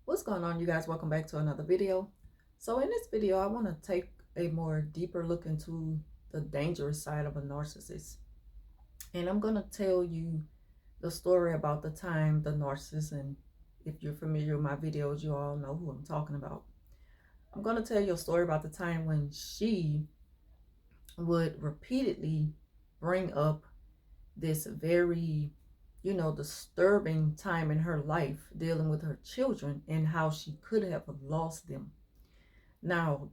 What's going on, you guys? Welcome back to another video. So in this video, I want to take a more deeper look into the dangerous side of a narcissist. And I'm going to tell you the story about the time the narcissist, and if you're familiar with my videos, you all know who I'm talking about. I'm going to tell you a story about the time when she would repeatedly bring up this very disturbing time in her life dealing with her children and how she could have lost them. Now,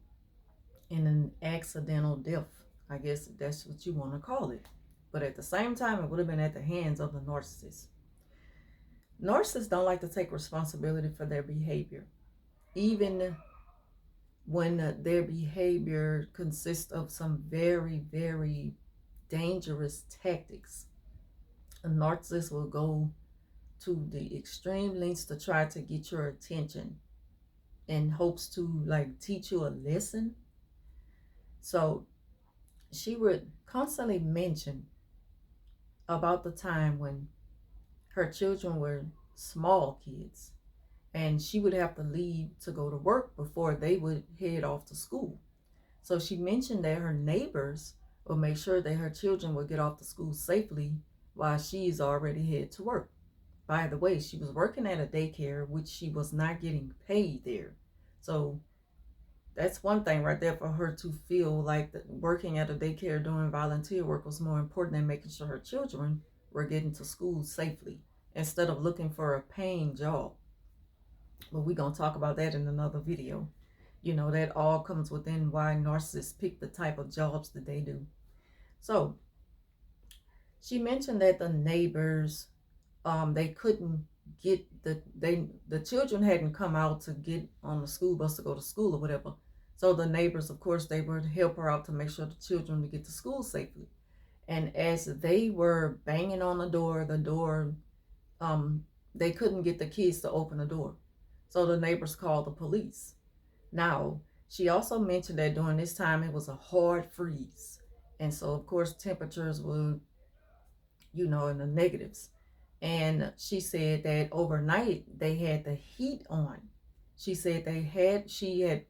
in an accidental death, I guess that's what you want to call it. But at the same time, it would have been at the hands of the narcissist. Narcissists don't like to take responsibility for their behavior, even when their behavior consists of some very, very dangerous tactics. A narcissist will go to the extreme lengths to try to get your attention in hopes to like teach you a lesson. So she would constantly mention about the time when her children were small kids and she would have to leave to go to work before they would head off to school. So she mentioned that her neighbors would make sure that her children would get off to school safely while she's already headed to work. By the way, she was working at a daycare, which she was not getting paid there. So that's one thing right there for her to feel like that working at a daycare doing volunteer work was more important than making sure her children were getting to school safely instead of looking for a paying job. But we're going to talk about that in another video. That all comes within why narcissists pick the type of jobs that they do. So she mentioned that the neighbors, they couldn't get the children hadn't come out to get on the school bus to go to school or whatever. So the neighbors, of course, they would help her out to make sure the children would get to school safely. And as they were banging on the door, they couldn't get the kids to open the door. So the neighbors called the police. Now, she also mentioned that during this time it was a hard freeze. And so, of course, temperatures were, in the negatives. And she said that overnight they had the heat on. She said she had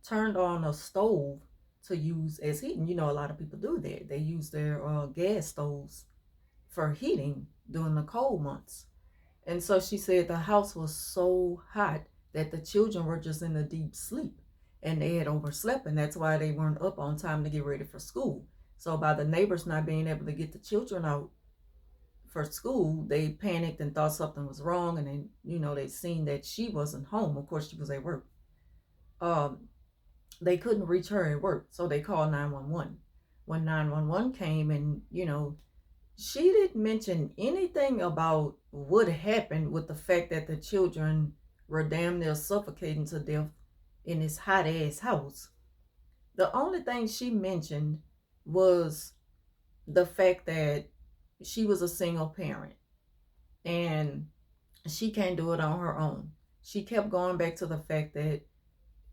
turned on a stove to use as heating. A lot of people do that. They use their gas stoves for heating during the cold months. And so she said the house was so hot that the children were just in a deep sleep and they had overslept, and that's why they weren't up on time to get ready for school. So by the neighbors not being able to get the children out for school, they panicked and thought something was wrong, and then they seen that she wasn't home. Of course, she was at work. They couldn't reach her at work, so they called 911. When 911 came, and she didn't mention anything about what happened with the fact that the children were damn near suffocating to death in this hot ass house. The only thing she mentioned was the fact that she was a single parent and she can't do it on her own. She kept going back to the fact that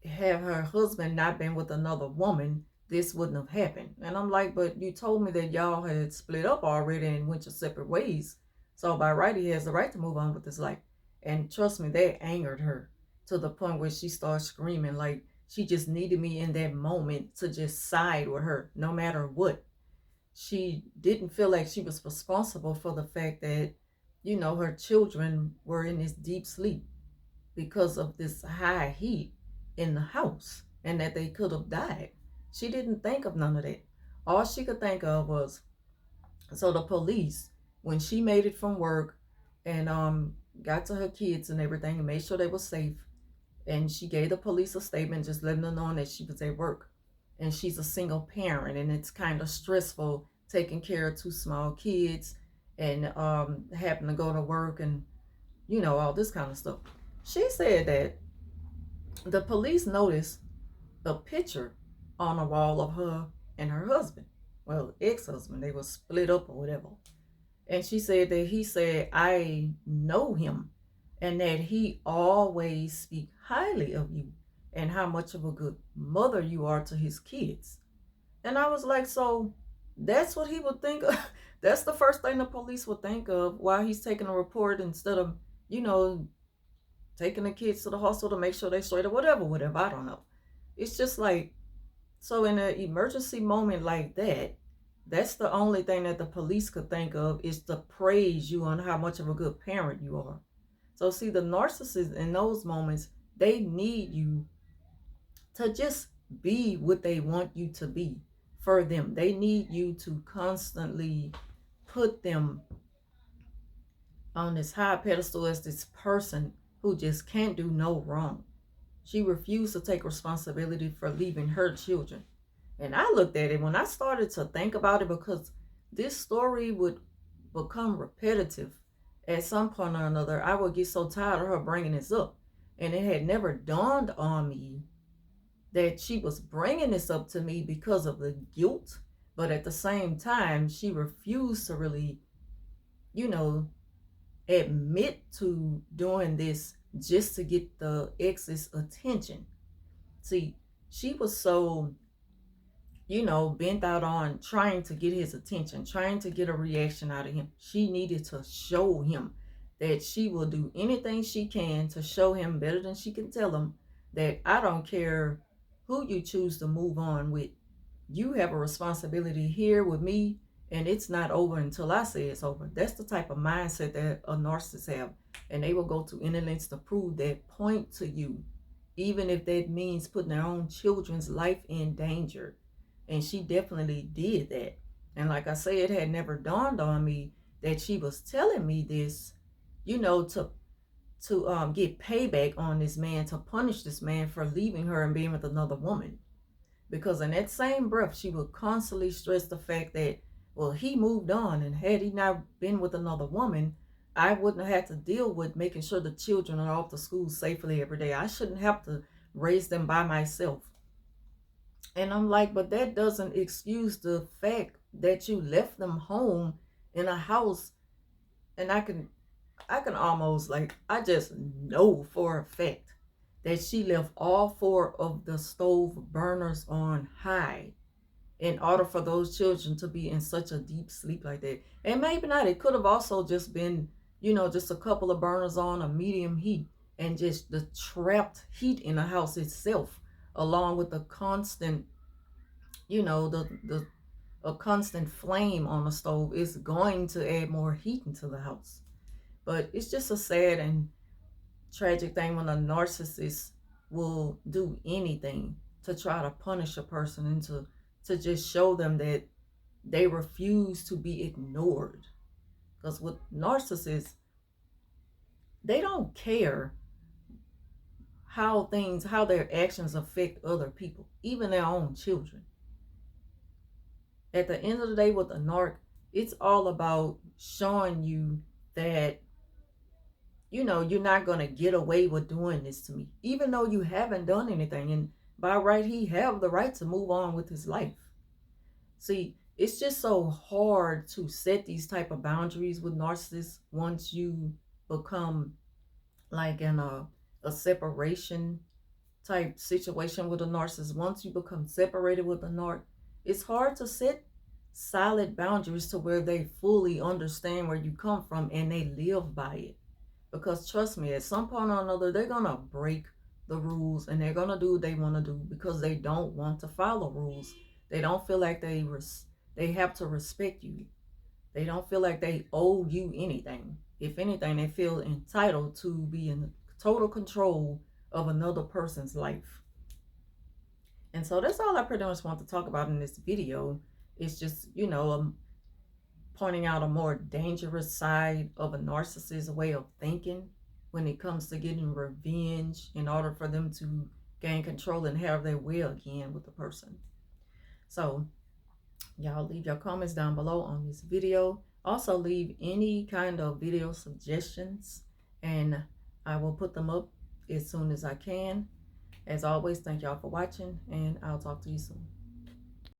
had her husband not been with another woman, this wouldn't have happened. And I'm like, but you told me that y'all had split up already and went your separate ways. So by right, he has the right to move on with his life. And trust me, that angered her to the point where she started screaming like she just needed me in that moment to just side with her no matter what. She didn't feel like she was responsible for the fact that, her children were in this deep sleep because of this high heat in the house and that they could have died. She didn't think of none of that. All she could think of was, so the police, when she made it from work and got to her kids and everything and made sure they were safe, and she gave the police a statement just letting them know that she was at work and she's a single parent and it's kind of stressful taking care of two small kids and having to go to work and all this kind of stuff. She said that the police noticed a picture on a wall of her and her husband, well, ex-husband. They were split up or whatever. And she said that he said, I know him, and that he always speak highly of you and how much of a good mother you are to his kids. And I was like, so that's what he would think of. That's the first thing the police would think of while he's taking a report instead of, taking the kids to the hospital to make sure they straight or whatever. I don't know. It's just like, so in an emergency moment like that, that's the only thing that the police could think of is to praise you on how much of a good parent you are. So see, the narcissists in those moments, they need you to just be what they want you to be for them. They need you to constantly put them on this high pedestal as this person who just can't do no wrong. She refused to take responsibility for leaving her children. And I looked at it when I started to think about it, because this story would become repetitive. At some point or another, I would get so tired of her bringing this up. And it had never dawned on me that she was bringing this up to me because of the guilt. But at the same time, she refused to really, you know, admit to doing this just to get the ex's attention. See, she was so, bent out on trying to get his attention, trying to get a reaction out of him. She needed to show him that she will do anything she can to show him better than she can tell him that I don't care who you choose to move on with. You have a responsibility here with me, and it's not over until I say it's over. That's the type of mindset that a narcissist have, and they will go to any lengths to prove that point to you, even if that means putting their own children's life in danger. And she definitely did that. And like I said, it had never dawned on me that she was telling me this, to get payback on this man, to punish this man for leaving her and being with another woman. Because in that same breath, she would constantly stress the fact that, well, he moved on, and had he not been with another woman, I wouldn't have had to deal with making sure the children are off to school safely every day. I shouldn't have to raise them by myself. And I'm like, but that doesn't excuse the fact that you left them home in a house. And I can almost, like, I just know for a fact that she left all four of the stove burners on high in order for those children to be in such a deep sleep like that. And maybe not, it could have also just been, just a couple of burners on a medium heat, and just the trapped heat in the house itself, along with the constant, the a constant flame on the stove is going to add more heat into the house. But it's just a sad and tragic thing when a narcissist will do anything to try to punish a person, and to just show them that they refuse to be ignored. Because with narcissists, they don't care how their actions affect other people, even their own children. At the end of the day, with a narc, it's all about showing you that, you're not going to get away with doing this to me, even though you haven't done anything. And by right, he have the right to move on with his life. See, it's just so hard to set these type of boundaries with narcissists once you become like in a separation type situation with a narcissist. Once you become separated with a narc, it's hard to set solid boundaries to where they fully understand where you come from and they live by it. Because trust me, at some point or another, they're going to break the rules, and they're going to do what they want to do because they don't want to follow rules. They don't feel like they have to respect you. They don't feel like they owe you anything. If anything, they feel entitled to be in total control of another person's life. And so that's all I pretty much want to talk about in this video. It's just, pointing out a more dangerous side of a narcissist's way of thinking when it comes to getting revenge in order for them to gain control and have their way again with the person. So y'all leave your comments down below on this video. Also leave any kind of video suggestions, and I will put them up as soon as I can. As always, thank y'all for watching, and I'll talk to you soon.